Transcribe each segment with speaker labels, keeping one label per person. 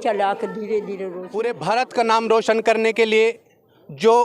Speaker 1: चला के धीरे धीरे रोशन।
Speaker 2: पूरे भारत का नाम रोशन करने के लिए जो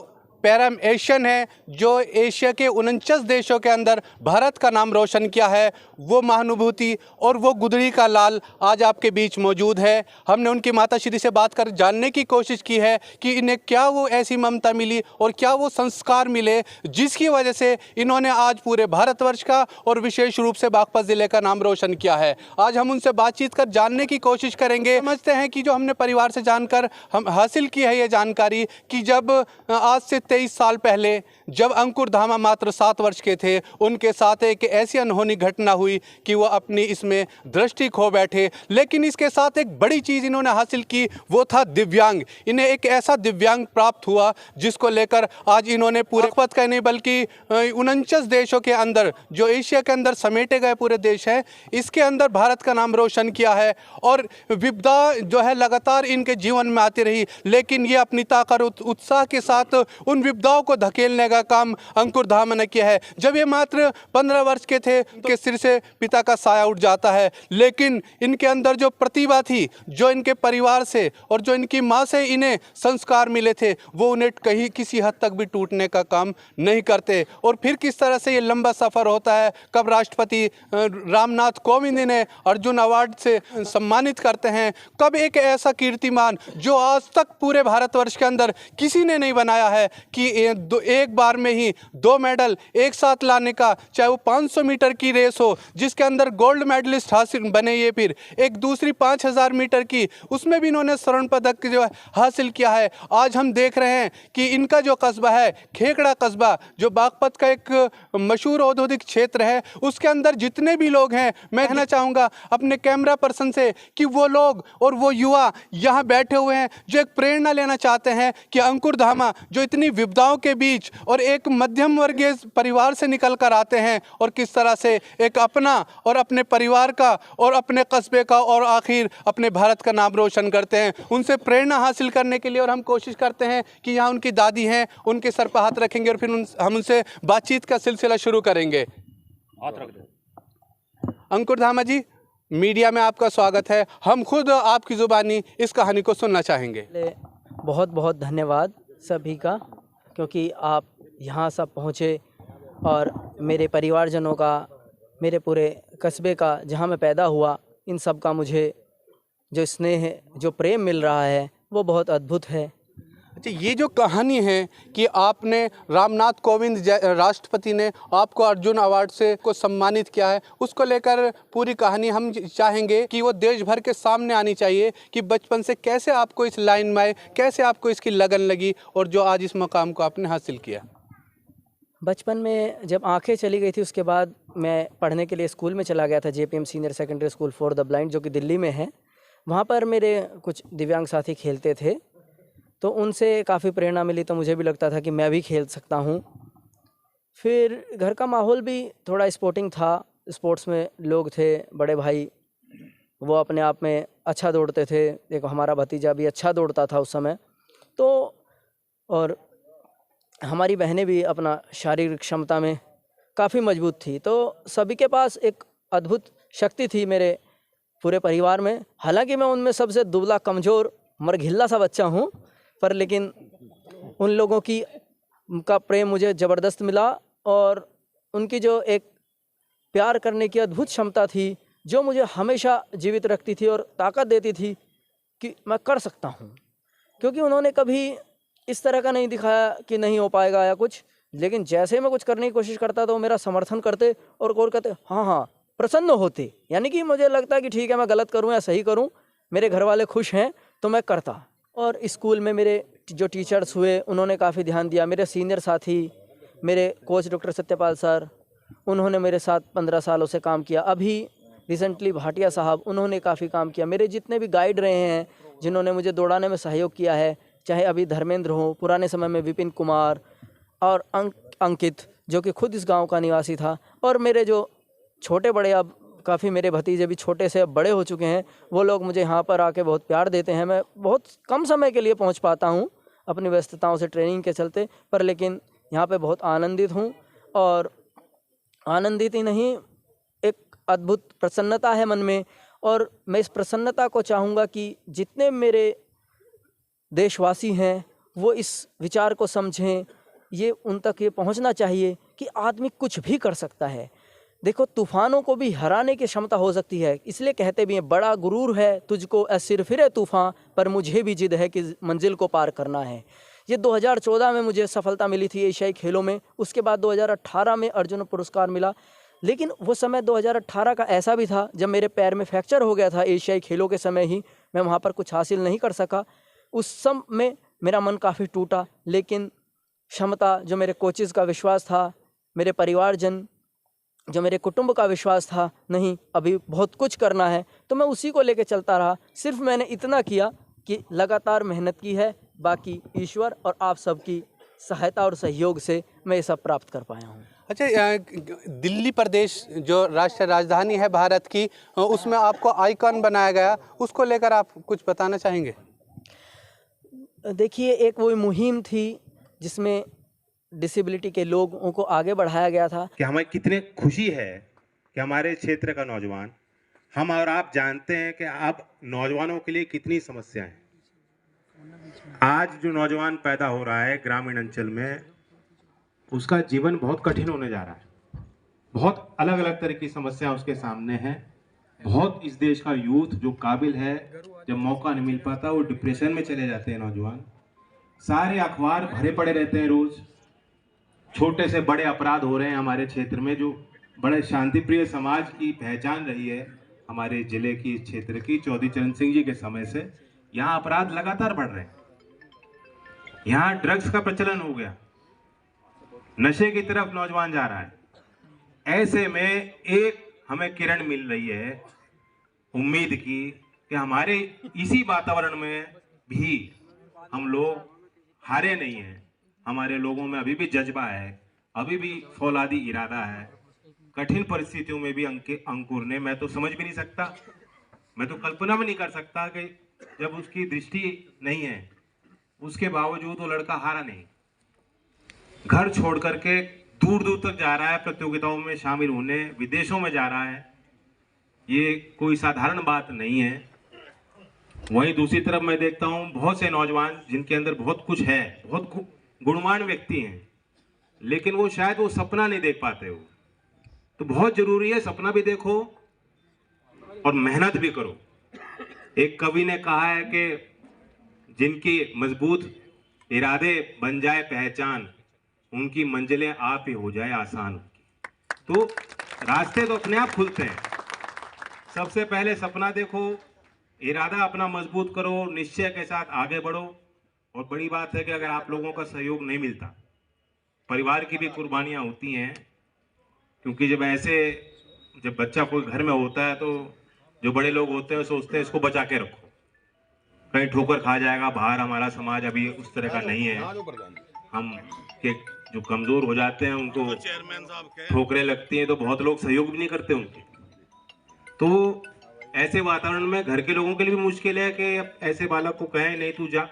Speaker 2: पैराम एशियन है, जो एशिया के 49 देशों के अंदर भारत का नाम रोशन किया है, वो महानुभूति और वो गुदड़ी का लाल आज आपके बीच मौजूद है। हमने उनकी माताश्री से बात कर जानने की कोशिश की है कि इन्हें क्या वो ऐसी ममता मिली और क्या वो संस्कार मिले जिसकी वजह से इन्होंने आज पूरे भारतवर्ष का और विशेष रूप से बागपत ज़िले का नाम रोशन किया है। आज हम उनसे बातचीत कर जानने की कोशिश करेंगे। समझते हैं कि जो हमने परिवार से जानकर हम हासिल की है ये जानकारी कि जब आज से 23 साल पहले जब अंकुर धामा मात्र 7 वर्ष के थे, उनके साथ एक ऐसी अनहोनी घटना हुई कि वो अपनी इसमें दृष्टि खो बैठे। लेकिन इसके साथ एक बड़ी चीज़ इन्होंने हासिल की, वो था दिव्यांग। इन्हें एक ऐसा दिव्यांग प्राप्त हुआ जिसको लेकर आज इन्होंने पूरे पद का नहीं बल्कि 49 देशों के अंदर, जो एशिया के अंदर समेटे गए पूरे देश हैं, इसके अंदर भारत का नाम रोशन किया है। और विपदा जो है लगातार इनके जीवन में आती रही, लेकिन ये अपनी ताकत उत्साह के साथ उन विपदाओं को धकेलने का काम अंकुर धामा ने किया है। जब ये मात्र 15 वर्ष के थे तो सिर से पिता का साया उठ जाता है, लेकिन इनके अंदर जो प्रतिभा थी, जो इनके परिवार से और जो इनकी माँ से इन्हें संस्कार मिले थे, वो उन्हें कहीं किसी हद तक भी टूटने का काम नहीं करते। और फिर किस तरह से ये लंबा सफ़र होता है, कब राष्ट्रपति रामनाथ कोविंद इन्हें अर्जुन अवार्ड से सम्मानित करते हैं, कब एक ऐसा कीर्तिमान जो आज तक पूरे भारतवर्ष के अंदर किसी ने नहीं बनाया है कि एक बार में ही 2 मेडल एक साथ लाने का, चाहे वो 500 मीटर की रेस हो जिसके अंदर गोल्ड मेडलिस्ट हासिल बने, ये फिर एक दूसरी 5000 मीटर की, उसमें भी इन्होंने स्वर्ण पदक जो है हासिल किया है। आज हम देख रहे हैं कि इनका जो कस्बा है खेकड़ा कस्बा, जो बागपत का एक मशहूर औद्योगिक क्षेत्र है, उसके अंदर जितने भी लोग हैं, मैं कहना चाहूँगा अपने कैमरा पर्सन से कि वो लोग और वो युवा यहाँ बैठे हुए हैं जो एक प्रेरणा लेना चाहते हैं कि अंकुर धामा जो इतनी विपदाओं के बीच और एक मध्यम वर्गीय परिवार से निकल कर आते हैं और किस तरह से एक अपना और अपने परिवार का और अपने कस्बे का और आखिर अपने भारत का नाम रोशन करते हैं, उनसे प्रेरणा हासिल करने के लिए। और हम कोशिश करते हैं कि यहाँ उनकी दादी हैं, उनके सर पर हाथ रखेंगे और फिर हम उनसे बातचीत का सिलसिला शुरू करेंगे। अंकुर धामा जी, मीडिया में आपका स्वागत है। हम खुद आपकी ज़ुबानी इस कहानी को सुनना चाहेंगे।
Speaker 3: बहुत बहुत धन्यवाद सभी का, क्योंकि आप यहाँ सब पहुँचे और मेरे परिवारजनों का, मेरे पूरे कस्बे का, जहाँ मैं पैदा हुआ, इन सब का मुझे जो स्नेह, जो प्रेम मिल रहा है वो बहुत अद्भुत है।
Speaker 2: अच्छा, ये जो कहानी है कि आपने रामनाथ कोविंद राष्ट्रपति ने आपको अर्जुन अवार्ड से को सम्मानित किया है, उसको लेकर पूरी कहानी हम चाहेंगे कि वो देश भर के सामने आनी चाहिए कि बचपन से कैसे आपको इस लाइन में आए, कैसे आपको इसकी लगन लगी और जो आज इस मकाम को आपने हासिल किया।
Speaker 3: बचपन में जब आंखें चली गई थी, उसके बाद मैं पढ़ने के लिए स्कूल में चला गया था, JPM senior secondary school for the blind, जो कि दिल्ली में है। वहाँ पर मेरे कुछ दिव्यांग साथी खेलते थे, तो उनसे काफ़ी प्रेरणा मिली, तो मुझे भी लगता था कि मैं भी खेल सकता हूँ। फिर घर का माहौल भी थोड़ा स्पोर्टिंग था, स्पोर्ट्स में लोग थे, बड़े भाई वो अपने आप में अच्छा दौड़ते थे, देखो हमारा भतीजा भी अच्छा दौड़ता था उस समय, तो और हमारी बहनें भी अपना शारीरिक क्षमता में काफ़ी मजबूत थी, तो सभी के पास एक अद्भुत शक्ति थी मेरे पूरे परिवार में। हालांकि मैं उनमें सबसे दुबला, कमज़ोर, मरघिल्ला सा बच्चा हूँ, पर लेकिन उन लोगों का प्रेम मुझे ज़बरदस्त मिला और उनकी जो एक प्यार करने की अद्भुत क्षमता थी, जो मुझे हमेशा जीवित रखती थी और ताकत देती थी कि मैं कर सकता हूँ। क्योंकि उन्होंने कभी इस तरह का नहीं दिखाया कि नहीं हो पाएगा या कुछ, लेकिन जैसे मैं कुछ करने की कोशिश करता तो वो मेरा समर्थन करते और कहते हाँ हाँ, प्रसन्न होते। यानी कि मुझे लगता है कि ठीक है, मैं गलत करूँ या सही करूँ, मेरे घर वाले खुश हैं तो मैं करता। और स्कूल में मेरे जो टीचर्स हुए उन्होंने काफ़ी ध्यान दिया। मेरे सीनियर साथी, मेरे कोच डॉक्टर सत्यपाल सर, उन्होंने मेरे साथ 15 सालों से काम किया। अभी रिसेंटली भाटिया साहब, उन्होंने काफ़ी काम किया। मेरे जितने भी गाइड रहे हैं, जिन्होंने मुझे दौड़ाने में सहयोग किया है, चाहे अभी धर्मेंद्र हो, पुराने समय में विपिन कुमार और अंकित, जो कि खुद इस गाँव का निवासी था, और मेरे जो छोटे बड़े, अब काफ़ी मेरे भतीजे भी छोटे से अब बड़े हो चुके हैं, वो लोग मुझे यहाँ पर आके बहुत प्यार देते हैं। मैं बहुत कम समय के लिए पहुँच पाता हूँ अपनी व्यस्तताओं से, ट्रेनिंग के चलते, पर लेकिन यहाँ पे बहुत आनंदित हूँ। और आनंदित ही नहीं, एक अद्भुत प्रसन्नता है मन में, और मैं इस प्रसन्नता को चाहूँगा कि जितने मेरे देशवासी हैं वो इस विचार को समझें, ये उन तक ये पहुंचना चाहिए कि आदमी कुछ भी कर सकता है। देखो, तूफ़ानों को भी हराने की क्षमता हो सकती है, इसलिए कहते भी हैं बड़ा गुरूर है तुझको ए सिर फिरे तूफ़ान, पर मुझे भी जिद है कि मंजिल को पार करना है। ये 2014 में मुझे सफलता मिली थी एशियाई खेलों में, उसके बाद 2018 में अर्जुन पुरस्कार मिला। लेकिन वो समय 2018 का ऐसा भी था जब मेरे पैर में फ्रैक्चर हो गया था, एशियाई खेलों के समय ही मैं वहाँ पर कुछ हासिल नहीं कर सका। उस समय में मेरा मन काफ़ी टूटा, लेकिन क्षमता, जो मेरे कोचेज़ का विश्वास था, मेरे परिवारजन, जो मेरे कुटुंब का विश्वास था, नहीं अभी बहुत कुछ करना है, तो मैं उसी को लेके चलता रहा। सिर्फ मैंने इतना किया कि लगातार मेहनत की है, बाकी ईश्वर और आप सबकी सहायता और सहयोग से मैं ये सब प्राप्त कर पाया हूँ।
Speaker 2: अच्छा, दिल्ली प्रदेश जो राष्ट्रीय राजधानी है भारत की, उसमें आपको आइकॉन बनाया गया, उसको लेकर आप कुछ बताना चाहेंगे?
Speaker 3: देखिए, एक वो मुहिम थी जिसमें डिसेबिलिटी के लोगों को आगे बढ़ाया गया था।
Speaker 1: कि हमें कितने खुशी है कि हमारे क्षेत्र का नौजवान, हम और आप जानते हैं कि अब नौजवानों के लिए कितनी समस्या है। आज जो नौजवान पैदा हो रहा है ग्रामीण अंचल में, उसका जीवन बहुत कठिन होने जा रहा है। बहुत अलग अलग तरह की समस्या उसके सामने है। बहुत इस देश का यूथ जो काबिल है, जब मौका नहीं मिल पाता वो डिप्रेशन में चले जाते हैं नौजवान। सारे अखबार भरे पड़े रहते हैं रोज, छोटे से बड़े अपराध हो रहे हैं हमारे क्षेत्र में, जो बड़े शांतिप्रिय समाज की पहचान रही है हमारे जिले की, इस क्षेत्र की। चौधरी चरण सिंह जी के समय से यहाँ अपराध लगातार बढ़ रहे हैं। यहाँ ड्रग्स का प्रचलन हो गया, नशे की तरफ नौजवान जा रहा है। ऐसे में एक हमें किरण मिल रही है उम्मीद की कि हमारे इसी वातावरण में भी हम लोग हारे नहीं हैं। हमारे लोगों में अभी भी जज्बा है, अभी भी फौलादी इरादा है। कठिन परिस्थितियों में भी अंकुर ने, मैं तो समझ भी नहीं सकता, मैं तो कल्पना भी नहीं कर सकता कि जब उसकी दृष्टि नहीं है, उसके बावजूद वो लड़का हारा नहीं। घर छोड़ करके दूर दूर तक जा रहा है, प्रतियोगिताओं में शामिल होने, विदेशों में जा रहा है। ये कोई साधारण बात नहीं है। वहीं दूसरी तरफ मैं देखता हूँ बहुत से नौजवान जिनके अंदर बहुत कुछ है, बहुत गुणवान व्यक्ति हैं, लेकिन वो शायद वो सपना नहीं देख पाते हो। तो बहुत जरूरी है सपना भी देखो और मेहनत भी करो। एक कवि ने कहा है कि जिनकी मजबूत इरादे बन जाए पहचान, उनकी मंजिलें आप ही हो जाए आसान। तो रास्ते तो अपने आप खुलते हैं। सबसे पहले सपना देखो, इरादा अपना मजबूत करो, निश्चय के साथ आगे बढ़ो। और बड़ी बात है कि अगर आप लोगों का सहयोग नहीं मिलता, परिवार की भी कुर्बानियां होती हैं, क्योंकि जब बच्चा कोई घर में होता है तो जो बड़े लोग होते हैं सोचते हैं इसको बचा के रखो, कहीं ठोकर खा जाएगा बाहर। हमारा समाज अभी उस तरह का नहीं है। हम के जो कमजोर हो जाते हैं उनको ठोकरें लगती हैं तो बहुत लोग सहयोग भी नहीं करते उनके। तो ऐसे वातावरण में घर के लोगों के लिए भी मुश्किल है कि ऐसे बालक को कहें नहीं तू जा।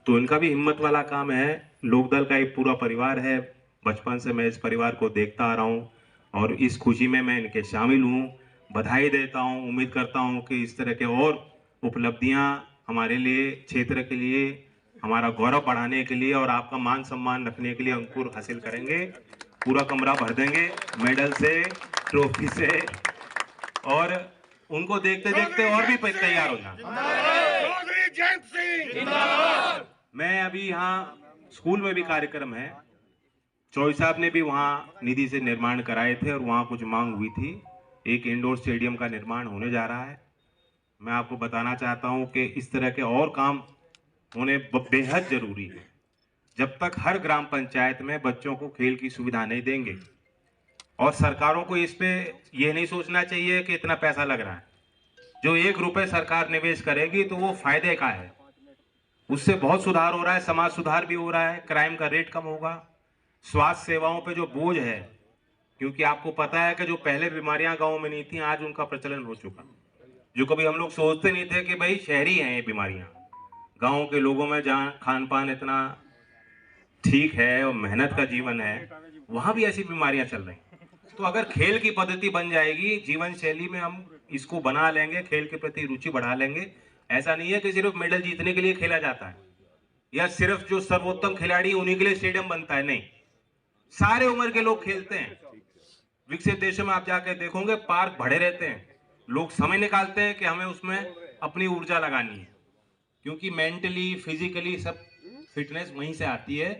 Speaker 1: तो इनका भी हिम्मत वाला काम है। लोकदल का एक पूरा परिवार है, बचपन से मैं इस परिवार को देखता आ रहा हूँ और इस खुशी में मैं इनके शामिल हूँ। बधाई देता हूँ, उम्मीद करता हूँ कि इस तरह के और उपलब्धियाँ हमारे लिए, क्षेत्र के लिए, हमारा गौरव बढ़ाने के लिए और आपका मान सम्मान रखने के लिए अंकुर हासिल करेंगे। पूरा कमरा भर देंगे मेडल से, ट्रॉफी से, और उनको देखते देखते और भी तैयार हो जाए। मैं अभी यहाँ स्कूल में भी कार्यक्रम है, चौधरी साहब ने भी वहाँ निधि से निर्माण कराए थे और वहाँ कुछ मांग हुई थी। एक इंडोर स्टेडियम का निर्माण होने जा रहा है। मैं आपको बताना चाहता हूँ कि इस तरह के और काम होने बेहद जरूरी है। जब तक हर ग्राम पंचायत में बच्चों को खेल की सुविधा नहीं देंगे, और सरकारों को इस पे ये नहीं सोचना चाहिए कि इतना पैसा लग रहा है। जो 1 रुपए सरकार निवेश करेगी तो वो फायदे का है, उससे बहुत सुधार हो रहा है, समाज सुधार भी हो रहा है, क्राइम का रेट कम होगा, स्वास्थ्य सेवाओं पे जो बोझ है, क्योंकि आपको पता है कि जो पहले बीमारियां गांव में नहीं थी आज उनका प्रचलन हो चुका। जो कभी हम लोग सोचते नहीं थे कि भाई शहरी हैं ये बीमारियां, गाँव के लोगों में जहाँ खान पान इतना ठीक है और मेहनत का जीवन है, वहां भी ऐसी बीमारियां चल रही। तो अगर खेल की पद्धति बन जाएगी, जीवन शैली में हम इसको बना लेंगे, खेल के प्रति रुचि बढ़ा लेंगे। ऐसा नहीं है कि सिर्फ मेडल जीतने के लिए खेला जाता है या सिर्फ जो सर्वोत्तम खिलाड़ी उन्हीं के लिए स्टेडियम बनता है, नहीं, सारे उम्र के लोग खेलते हैं। विकसित देशों में आप जाकर देखोगे पार्क भरे रहते हैं, लोग समय निकालते हैं कि हमें उसमें अपनी ऊर्जा लगानी है, क्योंकि मेंटली फिजिकली सब फिटनेस वहीं से आती है।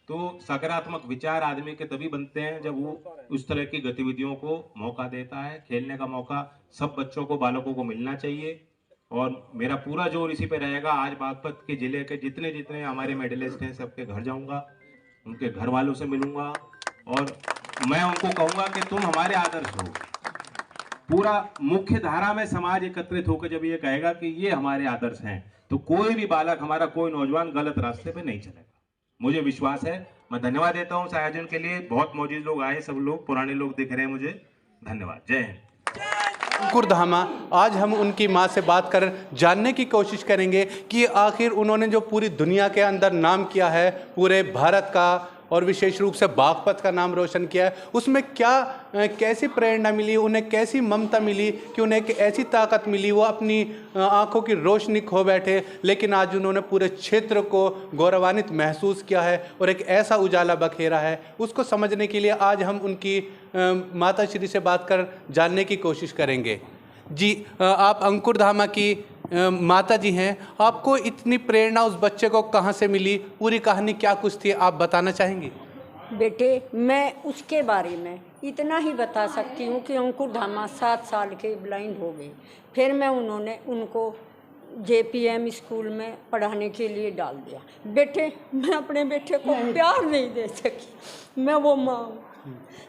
Speaker 1: तो सकारात्मक विचार आदमी के तभी बनते हैं जब वो उस तरह की गतिविधियों को मौका देता है। खेलने का मौका सब बच्चों को, बालकों को मिलना चाहिए और मेरा पूरा जोर इसी पे रहेगा। आज बागपत के जिले के जितने जितने हमारे मेडलिस्ट हैं सबके घर जाऊंगा, उनके घर वालों से मिलूंगा और मैं उनको कहूंगा कि तुम हमारे आदर्श हो। पूरा मुख्य धारा में समाज एकत्रित होकर जब ये कहेगा कि ये हमारे आदर्श हैं, तो कोई भी बालक, हमारा कोई नौजवान गलत रास्ते पे नहीं चलेगा, मुझे विश्वास है। मैं धन्यवाद देता हूं इस आयोजन के लिए। बहुत मौजूद लोग आए, सब लोग पुराने लोग दिख रहे हैं मुझे। धन्यवाद। जय हिंद।
Speaker 2: अंकुर धामा, आज हम उनकी मां से बात कर जानने की कोशिश करेंगे कि आखिर उन्होंने जो पूरी दुनिया के अंदर नाम किया है, पूरे भारत का और विशेष रूप से बागपत का नाम रोशन किया है, उसमें क्या कैसी प्रेरणा मिली, उन्हें कैसी ममता मिली कि उन्हें एक ऐसी ताकत मिली, वो अपनी आंखों की रोशनी खो बैठे, लेकिन आज उन्होंने पूरे क्षेत्र को गौरवान्वित महसूस किया है और एक ऐसा उजाला बखेरा है। उसको समझने के लिए आज हम उनकी माता श्री से बात कर जानने की कोशिश करेंगे। जी, आप अंकुर धामा की माता जी हैं, आपको इतनी प्रेरणा उस बच्चे को कहाँ से मिली, पूरी कहानी क्या कुछ थी, आप बताना चाहेंगी?
Speaker 4: बेटे, मैं उसके बारे में इतना ही बता सकती हूँ कि अंकुर धामा 7 साल के ब्लाइंड हो गए। फिर मैं उनको JPM स्कूल में पढ़ाने के लिए डाल दिया। बेटे, मैं अपने बेटे को प्यार नहीं दे सकी, मैं वो माँ हूँ।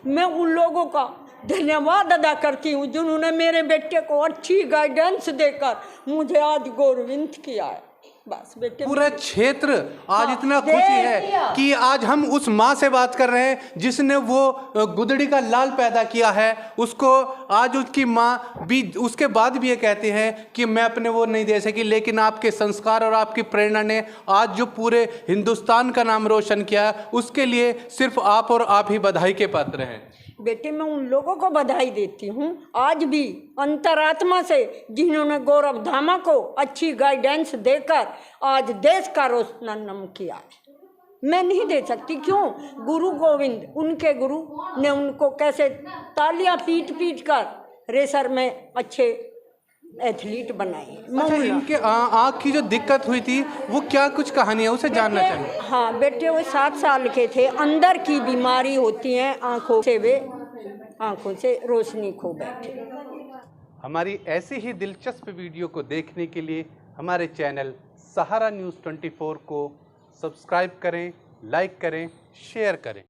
Speaker 4: मैं उन लोगों का धन्यवाद अदा करती हूँ जिन्होंने मेरे बेटे को अच्छी गाइडेंस देकर मुझे आज गौरवान्वित किया है। बस बेटे,
Speaker 2: पूरा क्षेत्र आज इतना खुशी है कि आज हम उस माँ से बात कर रहे हैं जिसने वो गुदड़ी का लाल पैदा किया है। उसको आज उसकी माँ भी, उसके बाद भी ये कहते हैं कि मैं अपने वो नहीं दे सकी, लेकिन आपके संस्कार और आपकी प्रेरणा ने आज जो पूरे हिंदुस्तान का नाम रोशन किया, उसके लिए सिर्फ आप और आप ही बधाई के पात्र हैं।
Speaker 4: बेटे, मैं उन लोगों को बधाई देती हूँ आज भी अंतरात्मा से जिन्होंने गौरव धामा को अच्छी गाइडेंस देकर आज देश का रोशन किया है। मैं नहीं दे सकती, क्यों? गुरु गोविंद, उनके गुरु ने उनको कैसे तालियां पीट कर रेसर में अच्छे एथलीट बनाए।
Speaker 2: अच्छा, इनके आँख की जो दिक्कत हुई थी वो क्या कुछ कहानी है, उसे जानना चाहिए।
Speaker 4: हाँ बेटे, वो 7 साल के थे, अंदर की बीमारी होती है आँखों से, वे आँखों से रोशनी खो बैठे।
Speaker 2: हमारी ऐसी ही दिलचस्प वीडियो को देखने के लिए हमारे चैनल सहारा न्यूज़ 24 को सब्सक्राइब करें, लाइक करें, शेयर करें।